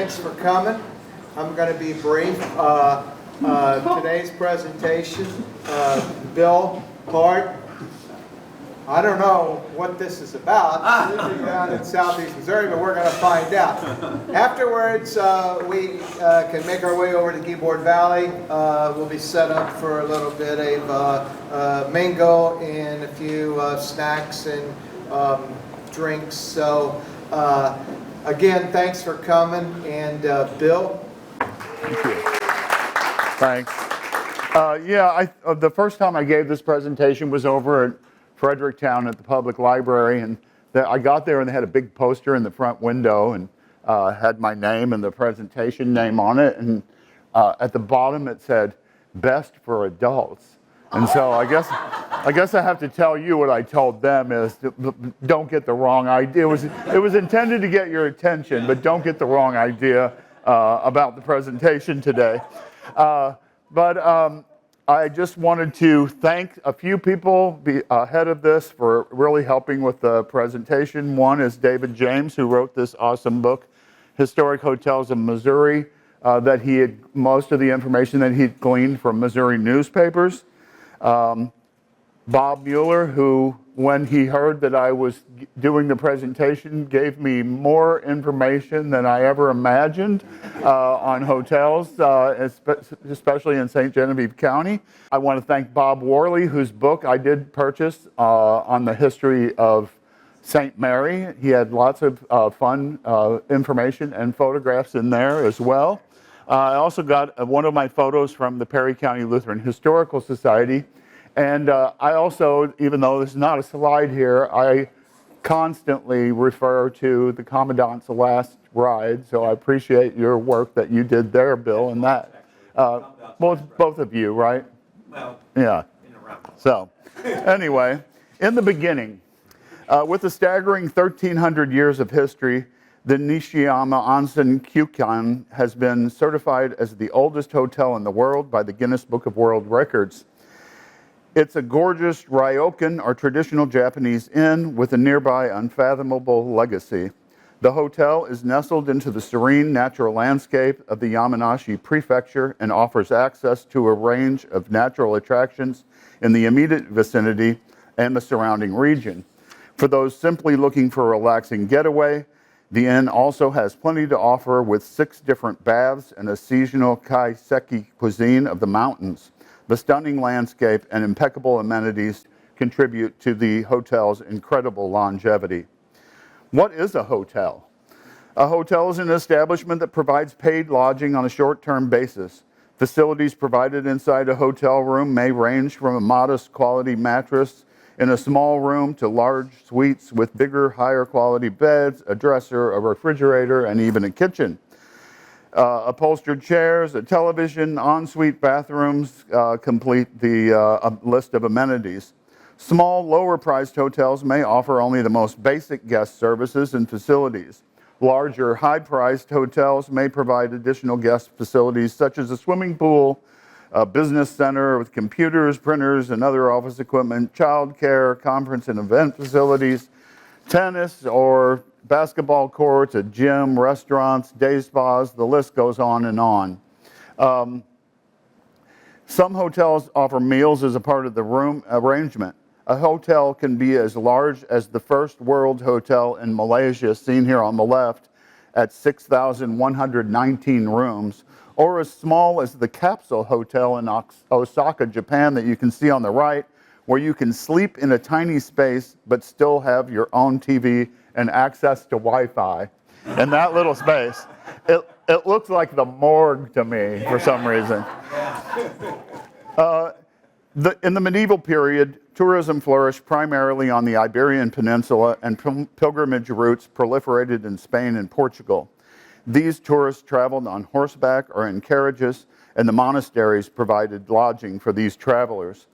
thanks for coming. I'm going to be brief. Today's presentation, Bill, Hart, I don't know what this is about. We're living down in southeast Missouri, but we're going to find out. Afterwards, we can make our way over to Keyboard Valley. We'll be set up for a little bit of mingle and a few snacks and drinks. So, again, thanks for coming. And Bill? Thank you. Thanks. The first time I gave this presentation was over at Fredericktown at the public library, and I got there and they had a big poster in the front window and had my name and the presentation name on it, and at the bottom it said "Best for Adults." And so I guess I have to tell you what I told them is don't get the wrong idea. It was intended to get your attention, but don't get the wrong idea about the presentation today. I just wanted to thank a few people ahead of this for really helping with the presentation. One is David James, who wrote this awesome book, Historic Hotels in Missouri, that he had most of the information that he'd gleaned from Missouri newspapers. Bob Mueller, who, when he heard that I was doing the presentation, gave me more information than I ever imagined on hotels, especially in St. Genevieve County. I want to thank Bob Worley, whose book I did purchase on the history of St. Mary. He had lots of fun information and photographs in there as well. I also got one of my photos from the Perry County Lutheran Historical Society. And I also, even though this is not a slide here, I constantly refer to the Commandant's Last Ride. So I appreciate your work that you did there, Bill, and that. Both of you, right? Well, yeah. So anyway, in the beginning, with a staggering 1,300 years of history, the Nishiyama Onsen Kyukan has been certified as the oldest hotel in the world by the Guinness Book of World Records. It's a gorgeous ryokan, or traditional Japanese inn, with a nearby unfathomable legacy. The hotel is nestled into the serene natural landscape of the Yamanashi Prefecture and offers access to a range of natural attractions in the immediate vicinity and the surrounding region. For those simply looking for a relaxing getaway, the inn also has plenty to offer with 6 different baths and a seasonal kaiseki cuisine of the mountains. The stunning landscape and impeccable amenities contribute to the hotel's incredible longevity. What is a hotel? A hotel is an establishment that provides paid lodging on a short-term basis. Facilities provided inside a hotel room may range from a modest quality mattress in a small room to large suites with bigger, higher quality beds, a dresser, a refrigerator, and even a kitchen. Upholstered chairs, a television, ensuite bathrooms complete the list of amenities. Small, lower-priced hotels may offer only the most basic guest services and facilities. Larger, high-priced hotels may provide additional guest facilities such as a swimming pool, a business center with computers, printers, and other office equipment, childcare, conference and event facilities, tennis or basketball courts, a gym, restaurants, day spas, the list goes on and on. Some hotels offer meals as a part of the room arrangement. A hotel can be as large as the First World Hotel in Malaysia, seen here on the left, at 6,119 rooms, or as small as the Capsule Hotel in Osaka, Japan, that you can see on the right, where you can sleep in a tiny space but still have your own TV and access to Wi-Fi in that little space. It looks like the morgue to me for some reason. In the medieval period, tourism flourished primarily on the Iberian Peninsula, and pilgrimage routes proliferated in Spain and Portugal. These tourists traveled on horseback or in carriages, and the monasteries provided lodging for these travelers.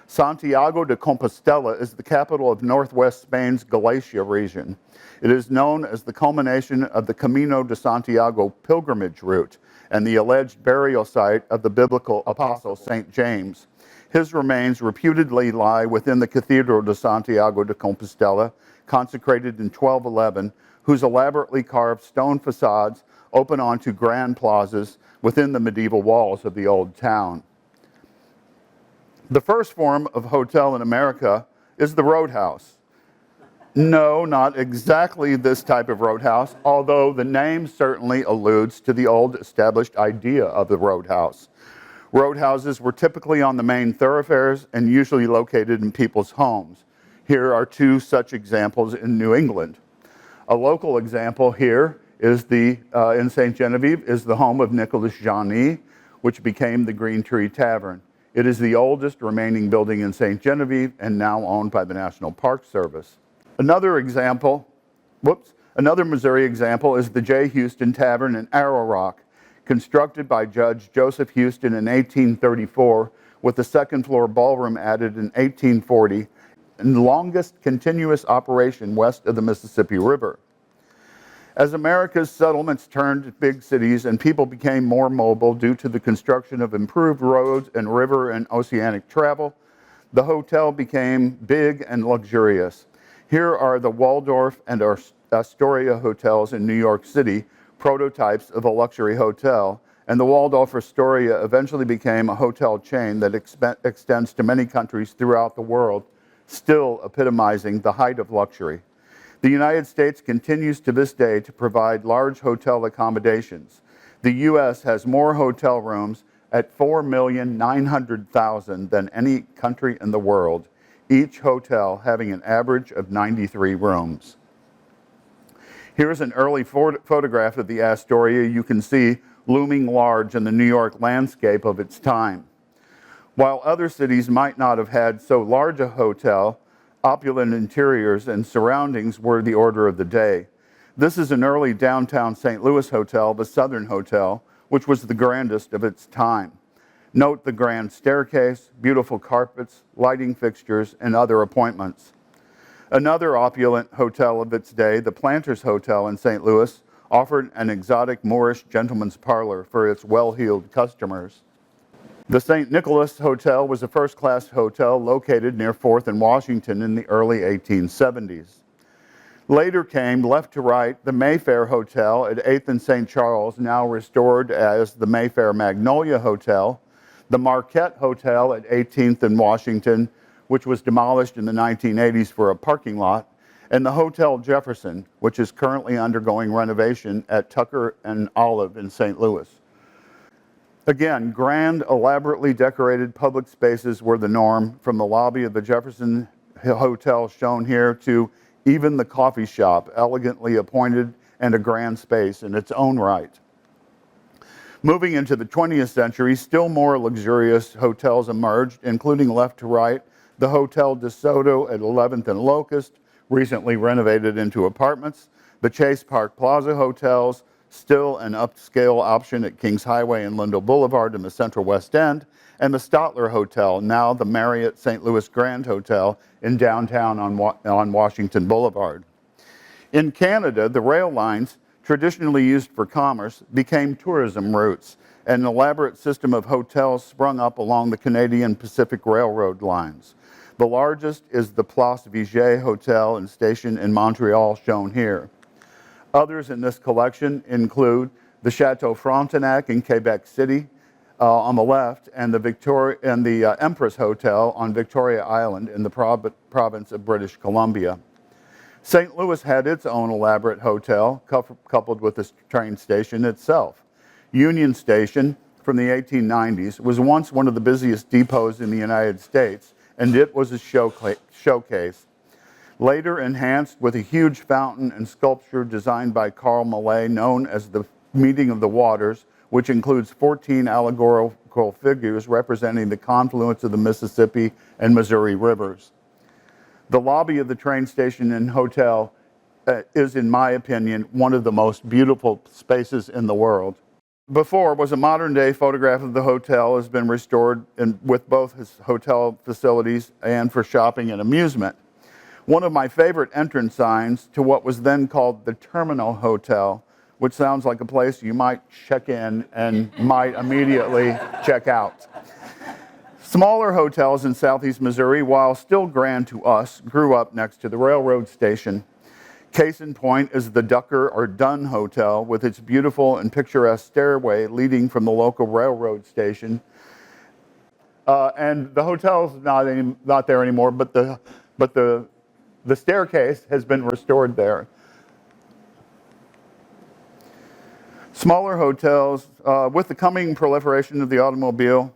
Santiago de Compostela is the capital of northwest Spain's Galicia region. It is known as the culmination of the Camino de Santiago pilgrimage route and the alleged burial site of the biblical apostle St. James. His remains reputedly lie within the Cathedral de Santiago de Compostela, consecrated in 1211, whose elaborately carved stone facades open onto grand plazas within the medieval walls of the old town. The first form of hotel in America is the roadhouse. No, not exactly this type of roadhouse, although the name certainly alludes to the old established idea of the roadhouse. Roadhouses were typically on the main thoroughfares and usually located in people's homes. Here are two such examples in New England. A local example here is in St. Genevieve is the home of Nicholas Janis, which became the Green Tree Tavern. It is the oldest remaining building in St. Genevieve and now owned by the National Park Service. Another Missouri example is the J. Houston Tavern in Arrow Rock, constructed by Judge Joseph Houston in 1834, with the second floor ballroom added in 1840, and the longest continuous operation west of the Mississippi River. As America's settlements turned to big cities and people became more mobile due to the construction of improved roads and river and oceanic travel, the hotel became big and luxurious. Here are the Waldorf and Astoria hotels in New York City, prototypes of a luxury hotel, and the Waldorf Astoria eventually became a hotel chain that extends to many countries throughout the world, still epitomizing the height of luxury. The United States continues to this day to provide large hotel accommodations. The U.S. has more hotel rooms at 4,900,000 than any country in the world, each hotel having an average of 93 rooms. Here's an early photograph of the Astoria you can see looming large in the New York landscape of its time. While other cities might not have had so large a hotel, opulent interiors and surroundings were the order of the day. This is an early downtown St. Louis hotel, the Southern Hotel, which was the grandest of its time. Note the grand staircase, beautiful carpets, lighting fixtures, and other appointments. Another opulent hotel of its day, the Planters Hotel in St. Louis, offered an exotic Moorish gentleman's parlor for its well-heeled customers. The St. Nicholas Hotel was a first-class hotel located near 4th and Washington in the early 1870s. Later came, left to right, the Mayfair Hotel at 8th and St. Charles, now restored as the Mayfair Magnolia Hotel, the Marquette Hotel at 18th and Washington, which was demolished in the 1980s for a parking lot, and the Hotel Jefferson, which is currently undergoing renovation at Tucker and Olive in St. Louis. Again, grand, elaborately decorated public spaces were the norm, from the lobby of the Jefferson Hotel shown here to even the coffee shop, elegantly appointed and a grand space in its own right. Moving into the 20th century, still more luxurious hotels emerged, including left to right, the Hotel DeSoto at 11th and Locust, recently renovated into apartments, the Chase Park Plaza hotels, still an upscale option at Kings Highway and Lindell Boulevard in the Central West End, and the Stotler Hotel, now the Marriott St. Louis Grand Hotel in downtown on Washington Boulevard. In Canada, the rail lines, traditionally used for commerce, became tourism routes, and an elaborate system of hotels sprung up along the Canadian Pacific Railroad lines. The largest is the Place Vigier Hotel and Station in Montreal, shown here. Others in this collection include the Chateau Frontenac in Quebec City on the left, and the Empress Hotel on Victoria Island in the province of British Columbia. St. Louis had its own elaborate hotel, coupled with the train station itself. Union Station, from the 1890s, was once one of the busiest depots in the Union States, and it was a showcase. Later enhanced with a huge fountain and sculpture designed by Carl Mallet, known as the Meeting of the Waters, which includes 14 allegorical figures representing the confluence of the Mississippi and Missouri rivers. The lobby of the train station and hotel is, in my opinion, one of the most beautiful spaces in the world. Before was a modern-day photograph of the hotel, has been restored with both his hotel facilities and for shopping and amusement. One of my favorite entrance signs to what was then called the Terminal Hotel, which sounds like a place you might check in and might immediately check out. Smaller hotels in southeast Missouri, while still grand to us, grew up next to the railroad station. Case in point is the Ducker or Dunn Hotel with its beautiful and picturesque stairway leading from the local railroad station. And the hotel's not there anymore, but the staircase has been restored there. Smaller hotels, with the coming proliferation of the automobile,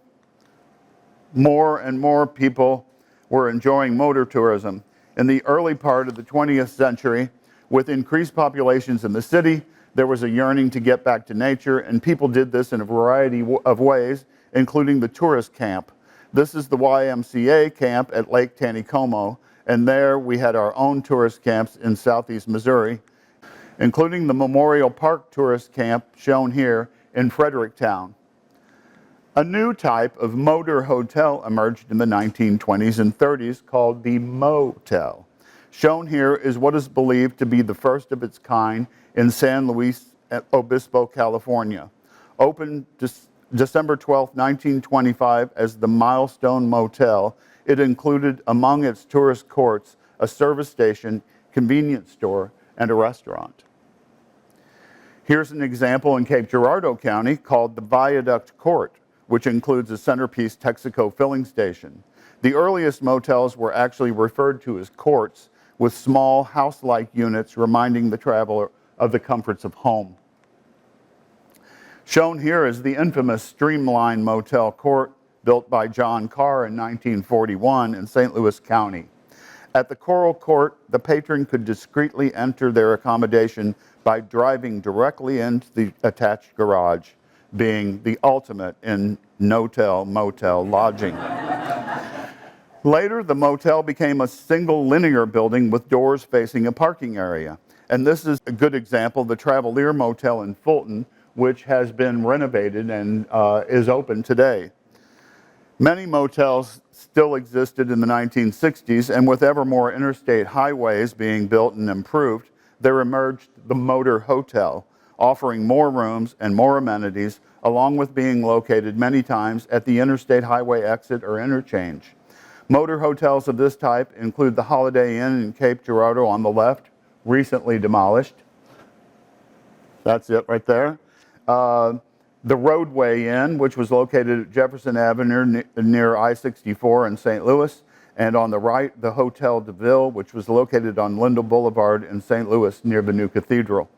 more and more people were enjoying motor tourism. In the early part of the 20th century, with increased populations in the city, there was a yearning to get back to nature, and people did this in a variety of ways, including the tourist camp. This is the YMCA camp at Lake Taneycomo, and there we had our own tourist camps in southeast Missouri, including the Memorial Park tourist camp shown here in Fredericktown. A new type of motor hotel emerged in the 1920s and 30s called the motel. Shown here is what is believed to be the first of its kind in San Luis Obispo, California. Opened December 12, 1925 as the Milestone Motel, it included among its tourist courts a service station, convenience store, and a restaurant. Here's an example in Cape Girardeau County called the Viaduct Court, which includes a centerpiece Texaco filling station. The earliest motels were actually referred to as courts, with small house-like units reminding the traveler of the comforts of home. Shown here is the infamous Streamline Motel Court, built by John Carr in 1941 in St. Louis County. At the Coral Court, the patron could discreetly enter their accommodation by driving directly into the attached garage, being the ultimate in no-tell, motel lodging. Later, the motel became a single linear building with doors facing a parking area. And this is a good example, the Travelier Motel in Fulton, which has been renovated and is open today. Many motels still existed in the 1960s, and with ever more interstate highways being built and improved, there emerged the Motor Hotel, offering more rooms and more amenities, along with being located many times at the interstate highway exit or interchange. Motor hotels of this type include the Holiday Inn in Cape Girardeau on the left, recently demolished. That's it right there. The Roadway Inn, which was located at Jefferson Avenue near I-64 in St. Louis, and on the right, the Hotel de Ville, which was located on Lindell Boulevard in St. Louis near the new cathedral.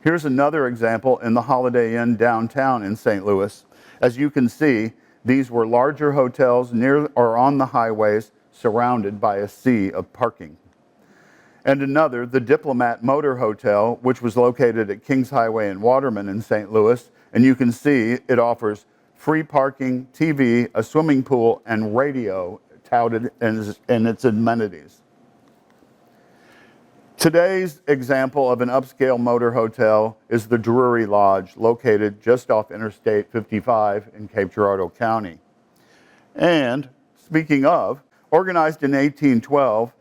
Here's another example in the Holiday Inn downtown in St. Louis. As you can see, these were larger hotels near or on the highways surrounded by a sea of parking. And another, the Diplomat Motor Hotel, which was located at Kings Highway and Waterman in St. Louis, and you can see it offers free parking, TV, a swimming pool, and radio touted in its amenities. Today's example of an upscale motor hotel is the Drury Lodge, located just off Interstate 55 in Cape Girardeau County. And speaking of, organized in 1812,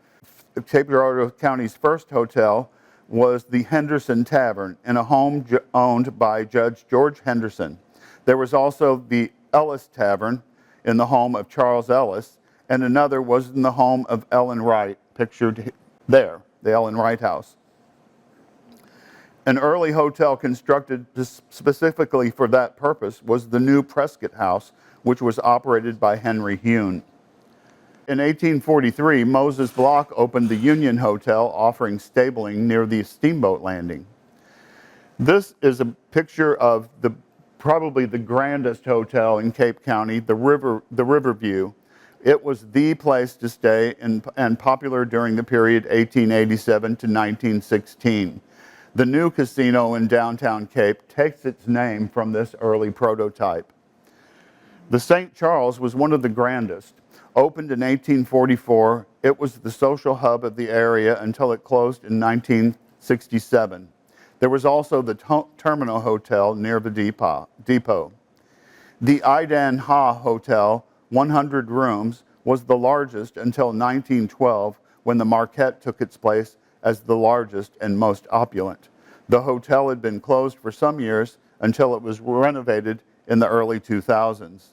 Cape Girardeau County's first hotel was the Henderson Tavern in a home owned by Judge George Henderson. There was also the Ellis Tavern in the home of Charles Ellis, and another was in the home of Ellen Wright, pictured there, the Ellen Wright House. An early hotel constructed specifically for that purpose was the new Prescott House, which was operated by Henry Hune. In 1843, Moses Block opened the Union Hotel, offering stabling near the steamboat landing. This is a picture of probably the grandest hotel in Cape County, the Riverview. It was the place to stay and popular during the period 1887 to 1916. The new casino in downtown Cape takes its name from this early prototype. The St. Charles was one of the grandest. Opened in 1844, it was the social hub of the area until it closed in 1967. There was also the Terminal Hotel near the depot. The Idan Ha Hotel, 100 rooms, was the largest until 1912, when the Marquette took its place as the largest and most opulent. The hotel had been closed for some years until it was renovated in the early 2000s.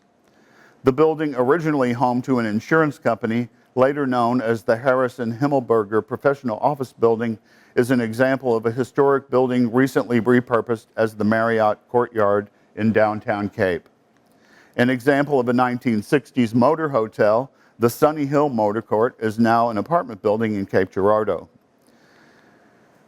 The building, originally home to an insurance company, later known as the Harrison Himmelberger Professional Office Building, is an example of a historic building recently repurposed as the Marriott Courtyard in downtown Cape. An example of a 1960s motor hotel, the Sunny Hill Motor Court is now an apartment building in Cape Girardeau.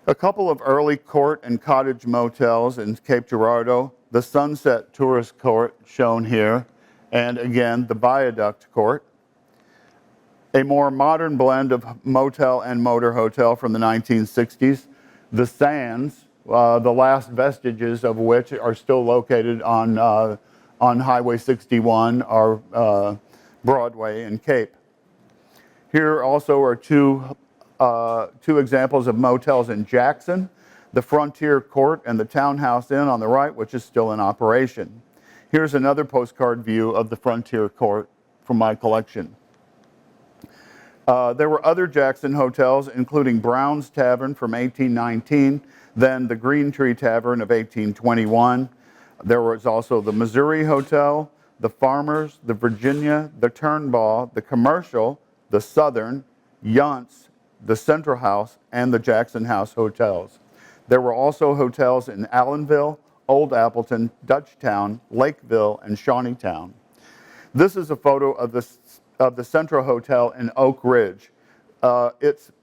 A couple of early court and cottage motels in Cape Girardeau, the Sunset Tourist Court shown here, and again the Viaduct Court. A more modern blend of motel and motor hotel from the 1960s, the Sands, the last vestiges of which are still located on Highway 61 or Broadway in Cape. Here also are two examples of motels in Jackson, the Frontier Court and the Townhouse Inn on the right, which is still in operation. Here's another postcard view of the Frontier Court from my collection. There were other Jackson hotels, including Brown's Tavern from 1819, then the Green Tree Tavern of 1821. There was also the Missouri Hotel, the Farmers, the Virginia, the Turnbaugh, the Commercial, the Southern, Yunt's, the Central House, and the Jackson House hotels. There were also hotels in Allenville, Old Appleton, Dutchtown, Lakeville, and Shawneetown. This is a photo of the Central Hotel in Oak Ridge. It's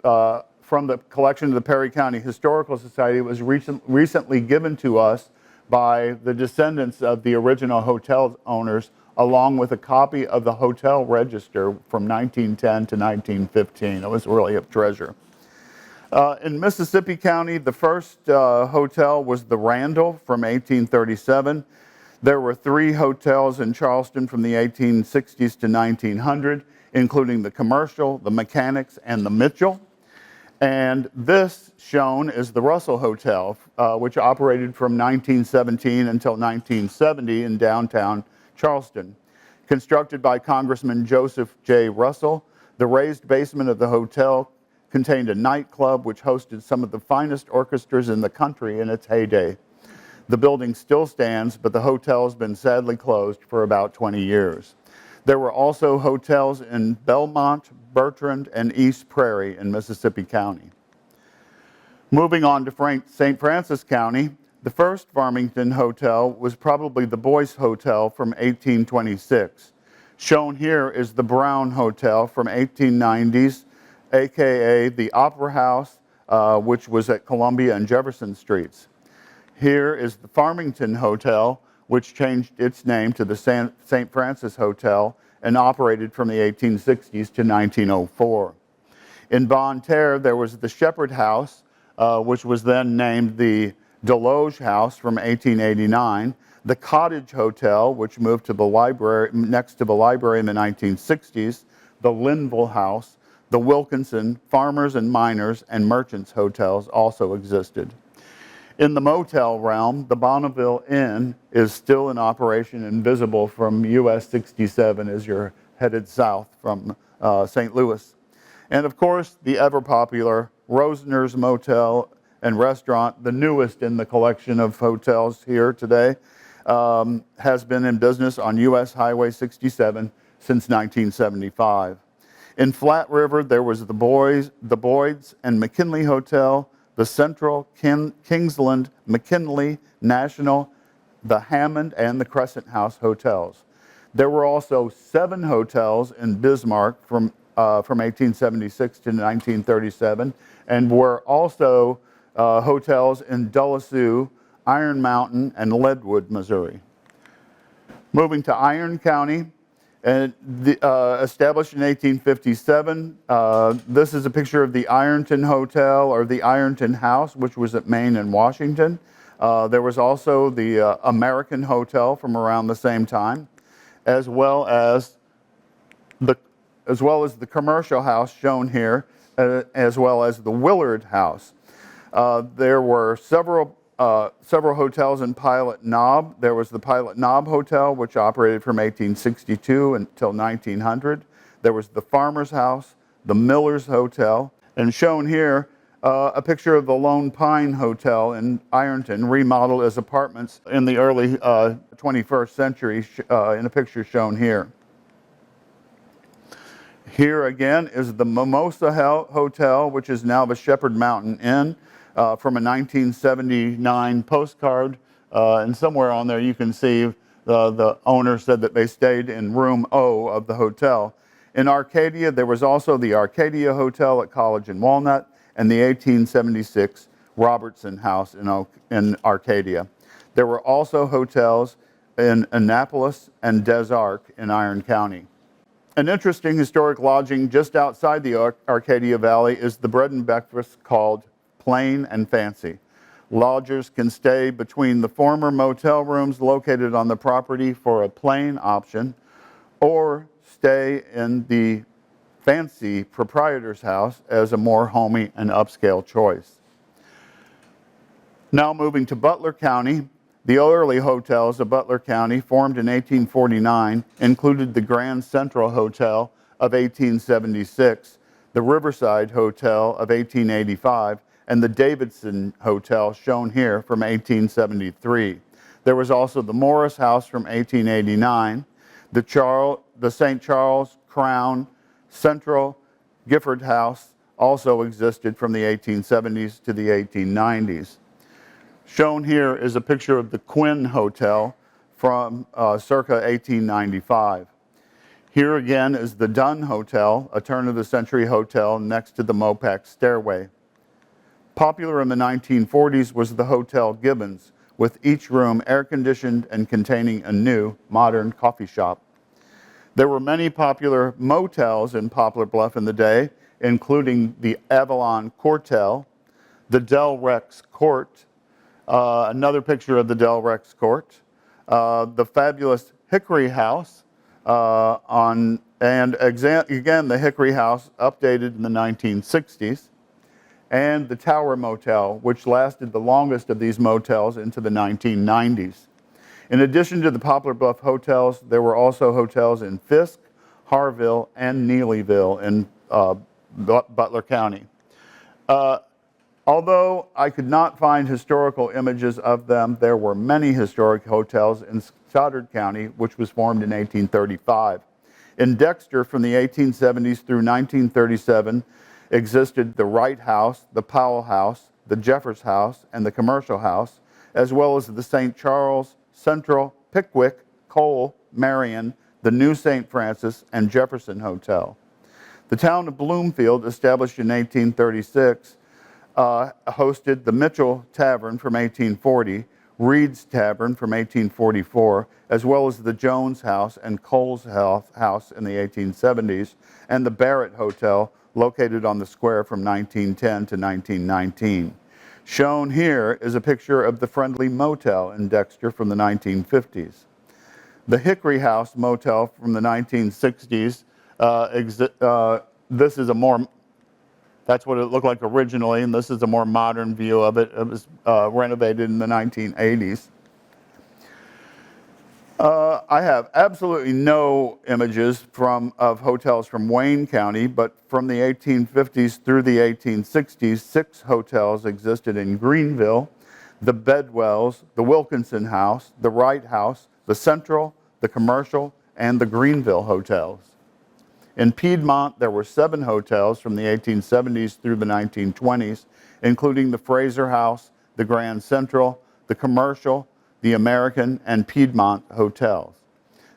from the collection of the Perry County Historical Society. It was recently given to us by the descendants of the original hotel owners, along with a copy of the hotel register from 1910 to 1915. It was really a treasure. In Mississippi County, the first hotel was the Randall from 1837. There were 3 hotels in Charleston from the 1860s to 1900, including the Commercial, the Mechanics, and the Mitchell. And this shown is the Russell Hotel, which operated from 1917 until 1970 in downtown Charleston. Constructed by Congressman Joseph J. Russell, the raised basement of the hotel contained a nightclub which hosted some of the finest orchestras in the country in its heyday. The building still stands, but the hotel has been sadly closed for about 20 years. There were also hotels in Belmont, Bertrand, and East Prairie in Mississippi County. Moving on to St. Francis County, the first Farmington hotel was probably the Boyce Hotel from 1826. Shown here is the Brown Hotel from 1890s, aka the Opera House, which was at Columbia and Jefferson Streets. Here is the Farmington Hotel, which changed its name to the St. Francis Hotel and operated from the 1860s to 1904. In Bonne Terre, there was the Shepherd House, which was then named the Deloge House from 1889, the Cottage Hotel, which moved to the library, next to the library in the 1960s, the Linville House, the Wilkinson, Farmers and Miners, and Merchants hotels also existed. In the motel realm, the Bonneville Inn is still in operation and visible from US 67 as you're headed south from St. Louis. And of course, the ever-popular Rosner's Motel and Restaurant, the newest in the collection of hotels here today, has been in business on US Highway 67 since 1975. In Flat River, there was the Boyds and McKinley Hotel, the Central, Kingsland, McKinley, National, the Hammond, and the Crescent House hotels. There were also 7 hotels in Bismarck from 1876 to 1937, and were also hotels in Duluth, Iron Mountain, and Leadwood, Missouri. Moving to Iron County, established in 1857, this is a picture of the Ironton Hotel or the Ironton House, which was at Main and Washington. There was also the American Hotel from around the same time, as well as the Commercial House shown here, as well as the Willard House. There were several hotels in Pilot Knob. There was the Pilot Knob Hotel, which operated from 1862 until 1900. There was the Farmer's House, the Miller's Hotel, and shown here a picture of the Lone Pine Hotel in Ironton, remodeled as apartments in the early 21st century in a picture shown here. Here again is the Mimosa Hotel, which is now the Shepherd Mountain Inn, from a 1979 postcard. And somewhere on there you can see the owner said that they stayed in room O of the hotel. In Arcadia, there was also the Arcadia Hotel at College and Walnut and the 1876 Robertson House in Arcadia. There were also hotels in Annapolis and Des Arc in Iron County. An interesting historic lodging just outside the Arcadia Valley is the bread and breakfast called Plain and Fancy. Lodgers can stay between the former motel rooms located on the property for a plain option, or stay in the fancy proprietor's house as a more homey and upscale choice. Now moving to Butler County, the early hotels of Butler County, formed in 1849, included the Grand Central Hotel of 1876, the Riverside Hotel of 1885, and the Davidson Hotel, shown here, from 1873. There was also the Morris House from 1889, the St. Charles, Crown, Central, Gifford House also existed from the 1870s to the 1890s. Shown here is a picture of the Quinn Hotel from circa 1895. Here again is the Dunn Hotel, a turn-of-the-century hotel next to the Mopac Stairway. Popular in the 1940s was the Hotel Gibbons, with each room air-conditioned and containing a new, modern coffee shop. There were many popular motels in Poplar Bluff in the day, including the Avalon Courtel, the Del Rex Court, another picture of the Del Rex Court, the fabulous Hickory House, again, the Hickory House updated in the 1960s, and the Tower Motel, which lasted the longest of these motels into the 1990s. In addition to the Poplar Bluff hotels, there were also hotels in Fisk, Harville, and Neelyville in Butler County. Although I could not find historical images of them, there were many historic hotels in Stoddard County, which was formed in 1835. In Dexter, from the 1870s through 1937, existed the Wright House, the Powell House, the Jeffers House, and the Commercial House, as well as the St. Charles, Central, Pickwick, Cole, Marion, the New St. Francis, and Jefferson Hotel. The town of Bloomfield, established in 1836, hosted the Mitchell Tavern from 1840, Reed's Tavern from 1844, as well as the Jones House and Cole's House in the 1870s, and the Barrett Hotel, located on the square from 1910 to 1919. Shown here is a picture of the Friendly Motel in Dexter from the 1950s. The Hickory House Motel from the 1960s, this is a more That's what it looked like originally, and this is a more modern view of it. It was renovated in the 1980s. I have absolutely no images of hotels from Wayne County, but from the 1850s through the 1860s, 6 hotels existed in Greenville: the Bedwells, the Wilkinson House, the Wright House, the Central, the Commercial, and the Greenville hotels. In Piedmont, there were 7 hotels from the 1870s through the 1920s, including the Fraser House, the Grand Central, the Commercial, the American, and Piedmont hotels.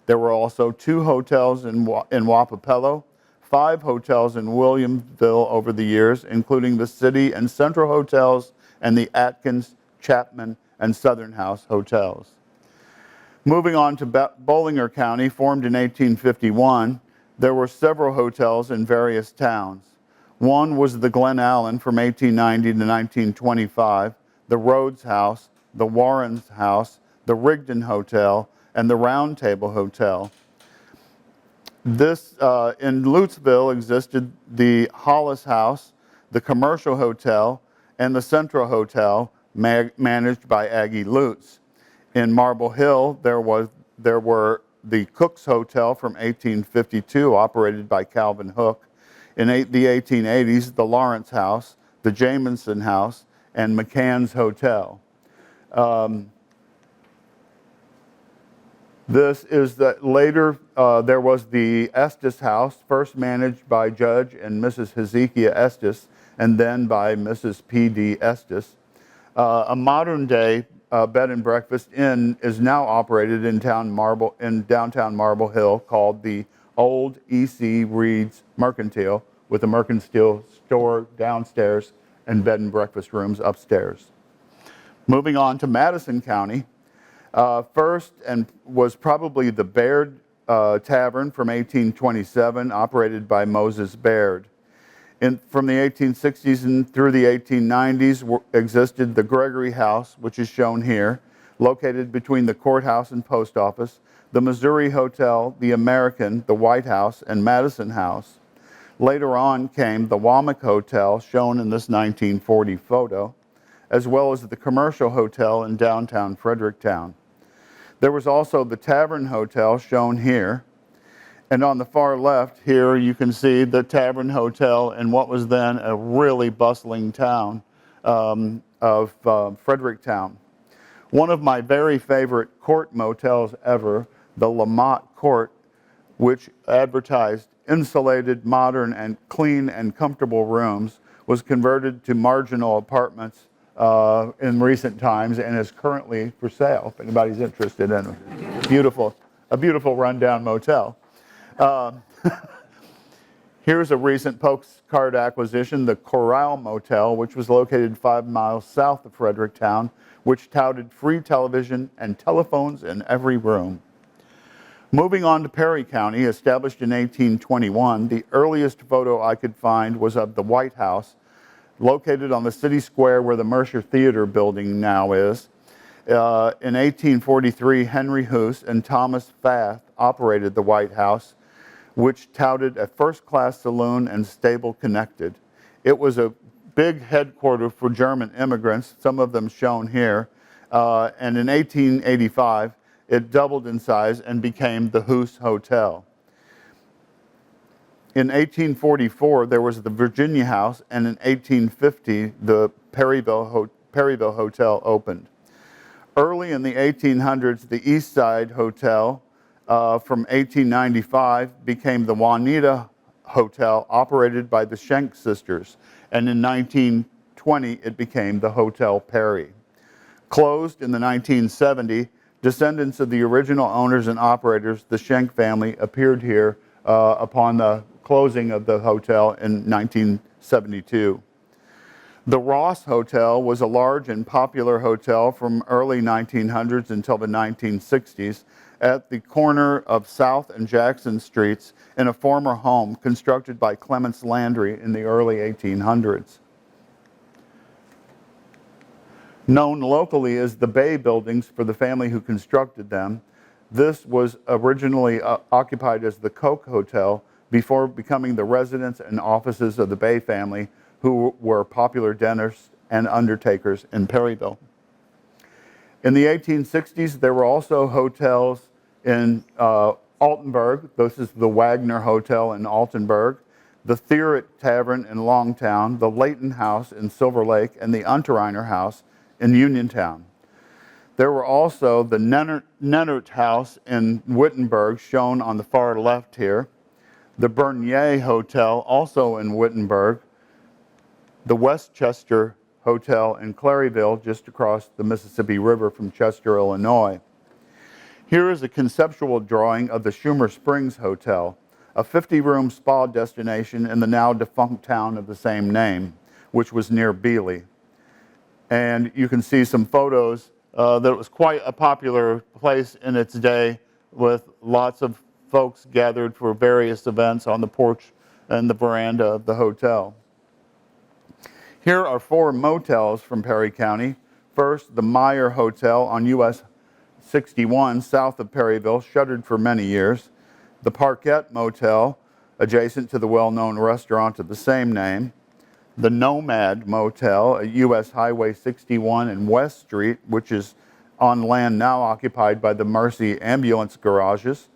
There were also 2 hotels in Wapapello, 5 hotels in Williamsville over the years, including the City and Central hotels and the Atkins, Chapman, and Southern House hotels. Moving on to Bollinger County, formed in 1851, there were several hotels in various towns. One was the Glen Allen from 1890 to 1925, the Rhodes House, the Warrens House, the Rigdon Hotel, and the Round Table Hotel. In Lutesville existed the Hollis House, the Commercial Hotel, and the Central Hotel, managed by Aggie Lutz. In Marble Hill, there were the Cook's Hotel from 1852, operated by Calvin Hook. In the 1880s, the Lawrence House, the Jamison House, and McCann's Hotel. This is that later there was the Estes House, first managed by Judge and Mrs. Hezekiah Estes, and then by Mrs. P.D. Estes. A modern day bed and breakfast inn is now operated in downtown Marble Hill, called the Old E.C. Reed's Mercantile, with a mercantile store downstairs and bed and breakfast rooms upstairs. Moving on to Madison County, first and was probably the Baird Tavern from 1827, operated by Moses Baird. From the 1860s and through the 1890s existed the Gregory House, which is shown here, located between the courthouse and post office, the Missouri Hotel, the American, the White House, and Madison House. Later on came the Womack Hotel, shown in this 1940 photo, as well as the Commercial Hotel in downtown Fredericktown. There was also the Tavern Hotel, shown here. And on the far left here, you can see the Tavern Hotel in what was then a really bustling town of Fredericktown. One of my very favorite court motels ever, the Lamont Court, which advertised insulated, modern, and clean and comfortable rooms, was converted to marginal apartments in recent times and is currently for sale, if anybody's interested in a beautiful rundown motel. Here's a recent postcard acquisition, the Corral Motel, which was located 5 miles south of Fredericktown, which touted free television and telephones in every room. Moving on to Perry County, established in 1821, the earliest photo I could find was of the White House, located on the city square where the Mercer Theater building now is. In 1843, Henry Hoos and Thomas Fath operated the White House, which touted a first-class saloon and stable connected. It was a big headquarters for German immigrants, some of them shown here, and in 1885, it doubled in size and became the Hoos Hotel. In 1844, there was the Virginia House, and in 1850, the Perryville Hotel opened. Early in the 1800s, the East Side Hotel from 1895 became the Juanita Hotel, operated by the Schenck sisters, and in 1920 it became the Hotel Perry. Closed in the 1970s, descendants of the original owners and operators, the Schenck family, appeared here upon the closing of the hotel in 1972. The Ross Hotel was a large and popular hotel from early 1900s until the 1960s at the corner of South and Jackson Streets in a former home constructed by Clements Landry in the early 1800s. Known locally as the Bay Buildings for the family who constructed them, this was originally occupied as the Koch Hotel before becoming the residence and offices of the Bay family, who were popular dentists and undertakers in Perryville. In the 1860s, there were also hotels in Altenburg. This is the Wagner Hotel in Altenburg, the Thierry Tavern in Longtown, the Layton House in Silver Lake, and the Unterreiner House in Uniontown. There were also the Nennert House in Wittenberg, shown on the far left here, the Bernier Hotel, also in Wittenberg, the Westchester Hotel in Claryville, just across the Mississippi River from Chester, Illinois. Here is a conceptual drawing of the Schumer Springs Hotel, a 50-room spa destination in the now defunct town of the same name, which was near Beeley. And you can see some photos that it was quite a popular place in its day, with lots of folks gathered for various events on the porch and the veranda of the hotel. Here are 4 motels from Perry County. First, the Meyer Hotel on US 61 south of Perryville, shuttered for many years. The Parquette Motel, adjacent to the well-known restaurant of the same name. The Nomad Motel at US Highway 61 and West Street, which is on land now occupied by the Mercy ambulance garages.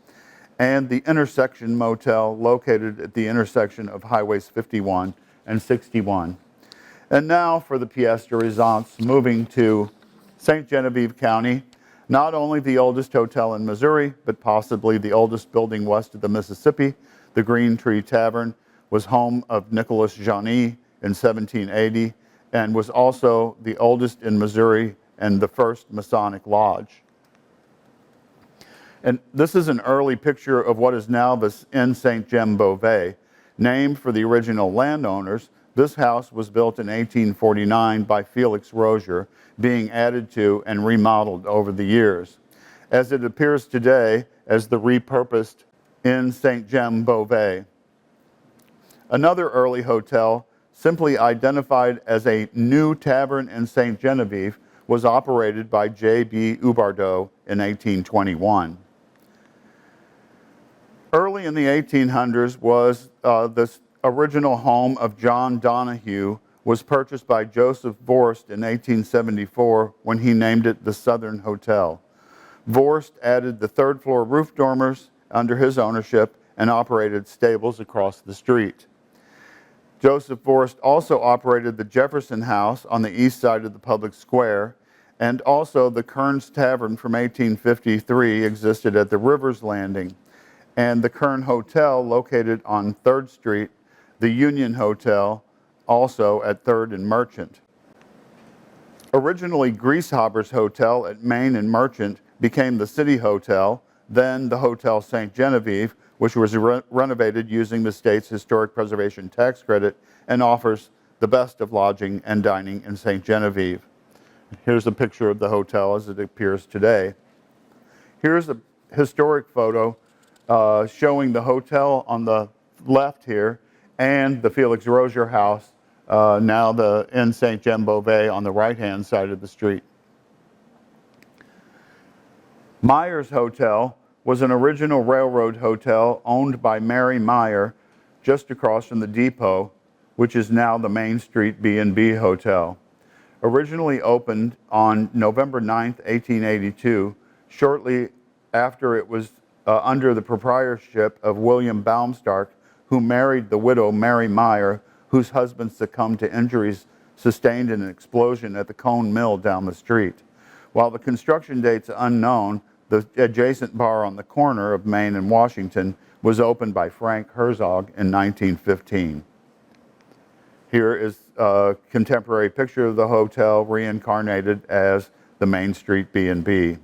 And the Intersection Motel, located at the intersection of Highways 51 and 61. And now for the pièce de résistance, moving to St. Genevieve County. Not only the oldest hotel in Missouri, but possibly the oldest building west of the Mississippi, the Green Tree Tavern was home of Nicholas Johnny in 1780 and was also the oldest in Missouri and the first Masonic lodge. And this is an early picture of what is now the Inn St. Jem Beauvais. Named for the original landowners, this house was built in 1849 by Felix Rozier, being added to and remodeled over the years. As it appears today as the repurposed Inn St. Jem Beauvais. Another early hotel, simply identified as a new tavern in St. Genevieve, was operated by J.B. Ubardo in 1821. Early in the 1800s was this original home of John Donahue was purchased by Joseph Vorst in 1874 when he named it the Southern Hotel. Vorst added the third floor roof dormers under his ownership and operated stables across the street. Joseph Vorst also operated the Jefferson House on the east side of the public square, and also the Kern's Tavern from 1853 existed at the Rivers Landing, and the Kern Hotel located on 3rd Street, the Union Hotel also at 3rd and Merchant. Originally, Grieshaber's Hotel at Main and Merchant became the City Hotel, then the Hotel St. Genevieve, which was renovated using the state's historic preservation tax credit and offers the best of lodging and dining in St. Genevieve. Here's a picture of the hotel as it appears today. Here's a historic photo showing the hotel on the left here and the Felix Rozier House, now the Inn St. Jem Beauvais on the right-hand side of the street. Myers Hotel was an original railroad hotel owned by Mary Meyer just across from the depot, which is now the Main Street B&B Hotel. Originally opened on November 9, 1882, shortly after it was under the proprietorship of William Baumstark, who married the widow Mary Meyer, whose husband succumbed to injuries sustained in an explosion at the Cone Mill down the street. While the construction date's unknown, the adjacent bar on the corner of Main and Washington was opened by Frank Herzog in 1915. Here is a contemporary picture of the hotel reincarnated as the Main Street B&B.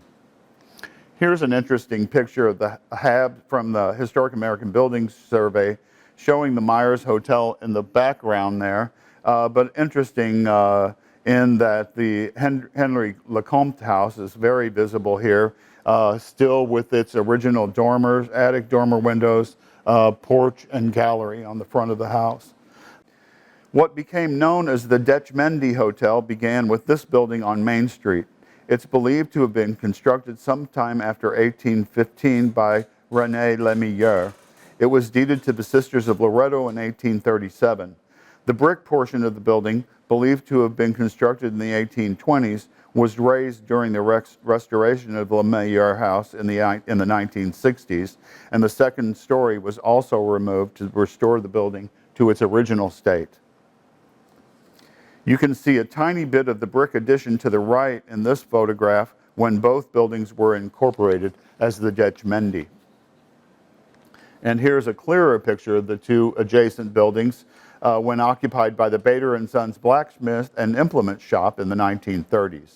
Here's an interesting picture of the HAB from the Historic American Buildings Survey showing the Myers Hotel in the background there, but interesting in that the Henry Lecomte house is very visible here, still with its original dormers, attic dormer windows, porch and gallery on the front of the house. What became known as the Detchmendy Hotel began with this building on Main Street. It's believed to have been constructed sometime after 1815 by René Lemeilleur. It was deeded to the Sisters of Loretto in 1837. The brick portion of the building, believed to have been constructed in the 1820s, was raised during the restoration of Lemeilleur House in the 1960s, and the second story was also removed to restore the building to its original state. You can see a tiny bit of the brick addition to the right in this photograph when both buildings were incorporated as the Detchmendy. And here's a clearer picture of the two adjacent buildings when occupied by the Bader & Sons blacksmith and implement shop in the 1930s.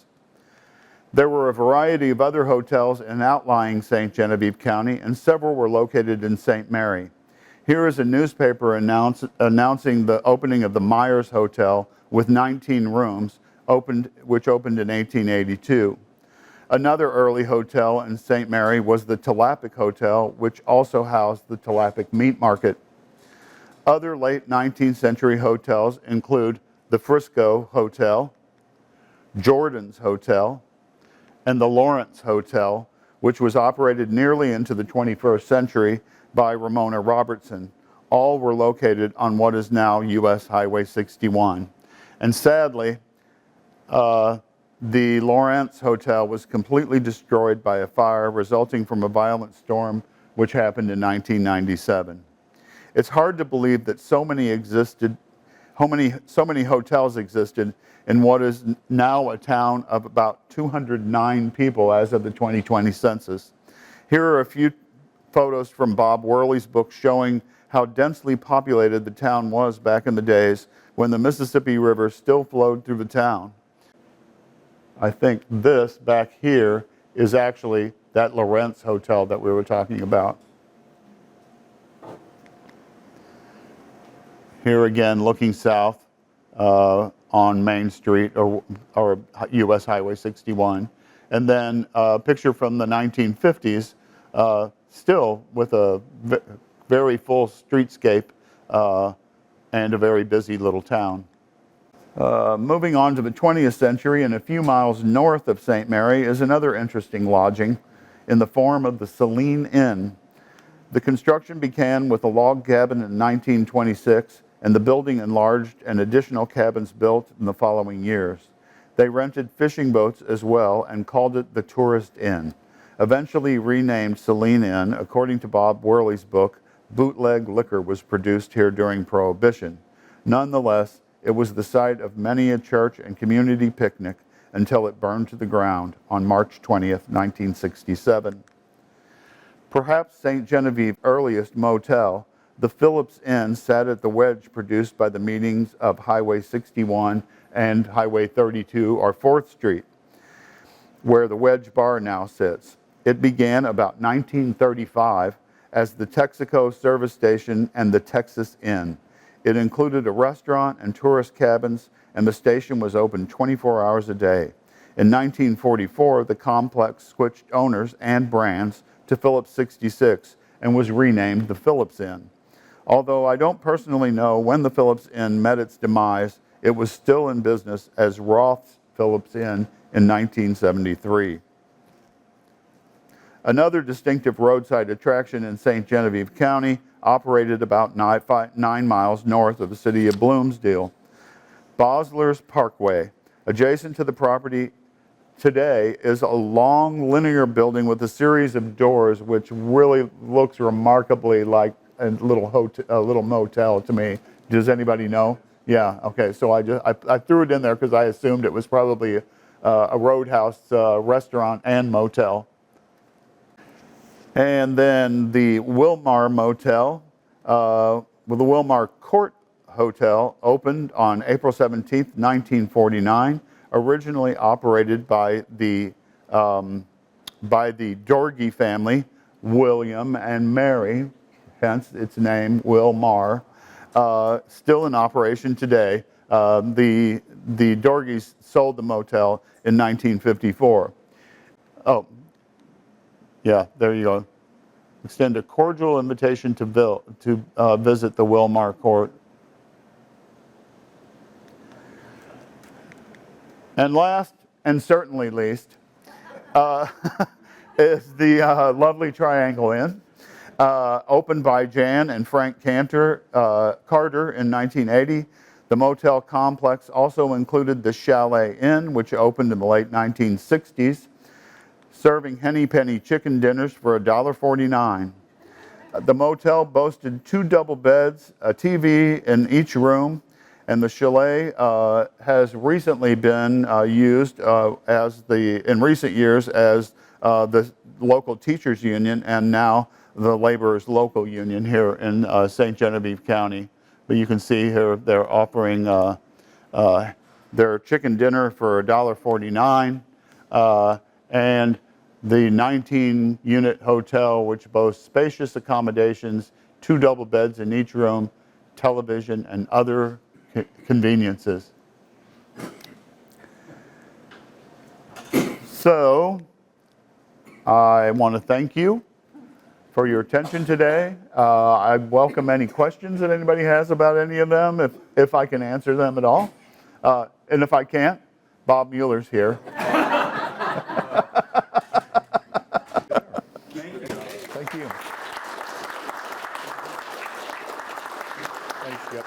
There were a variety of other hotels in outlying St. Genevieve County, and several were located in St. Mary. Here is a newspaper announcing the opening of the Myers Hotel with 19 rooms, which opened in 1882. Another early hotel in St. Mary was the Tlapic Hotel, which also housed the Tlapic Meat Market. Other late 19th century hotels include the Frisco Hotel, Jordan's Hotel, and the Lawrence Hotel, which was operated nearly into the 21st century by Ramona Robertson. All were located on what is now US Highway 61. And sadly, the Lawrence Hotel was completely destroyed by a fire resulting from a violent storm which happened in 1997. It's hard to believe that so many so many hotels existed in what is now a town of about 209 people as of the 2020 census. Here are a few photos from Bob Worley's book showing how densely populated the town was back in the days when the Mississippi River still flowed through the town. I think this back here is actually that Lawrence Hotel that we were talking about. Here again, looking south on Main Street or US Highway 61. And then a picture from the 1950s, still with a very full streetscape and a very busy little town. Moving on to the 20th century, and a few miles north of St. Mary is another interesting lodging in the form of the Celine Inn. The construction began with a log cabin in 1926, and the building enlarged and additional cabins built in the following years. They rented fishing boats as well and called it the Tourist Inn. Eventually renamed Celine Inn, according to Bob Worley's book, bootleg liquor was produced here during Prohibition. Nonetheless, it was the site of many a church and community picnic until it burned to the ground on March 20th, 1967. Perhaps St. Genevieve's earliest motel, the Phillips Inn, sat at the wedge produced by the meetings of Highway 61 and Highway 32 or 4th Street, where the Wedge Bar now sits. It began about 1935 as the Texaco service station and the Texas Inn. It included a restaurant and tourist cabins, and the station was open 24 hours a day. In 1944, the complex switched owners and brands to Phillips 66 and was renamed the Phillips Inn. Although I don't personally know when the Phillips Inn met its demise, it was still in business as Roth's Phillips Inn in 1973. Another distinctive roadside attraction in St. Genevieve County operated about 9 miles north of the city of Bloomsdale. Bosler's Parkway. Adjacent to the property today is a long linear building with a series of doors which really looks remarkably like a little motel to me. Does anybody know? Yeah, okay, so I threw it in there because I assumed it was probably a roadhouse restaurant and motel. And then the Wilmar Motel, the Wilmar Court Hotel opened on April 17th, 1949, originally operated by the Dorgy family, William and Mary, hence its name, Wilmar. Still in operation today. The Dorgys sold the motel in 1954. Oh, yeah, there you go. Extend a cordial invitation to visit the Wilmar Court. And last, and certainly least, is the lovely Triangle Inn, opened by Jan and Frank Carter in 1980. The motel complex also included the Chalet Inn, which opened in the late 1960s, serving henny penny chicken dinners for $1.49. The motel boasted 2 double beds, a TV in each room, and the chalet has recently been used in recent years as the local teachers union and now the laborers local union here in St. Genevieve County. But you can see here they're offering their chicken dinner for $1.49 and the 19-unit hotel, which boasts spacious accommodations, 2 double beds in each room, television, and other conveniences. So, I want to thank you for your attention today. I welcome any questions that anybody has about any of them, if I can answer them at all. And if I can't, Bob Mueller's here. Thank you. Thanks, Skip.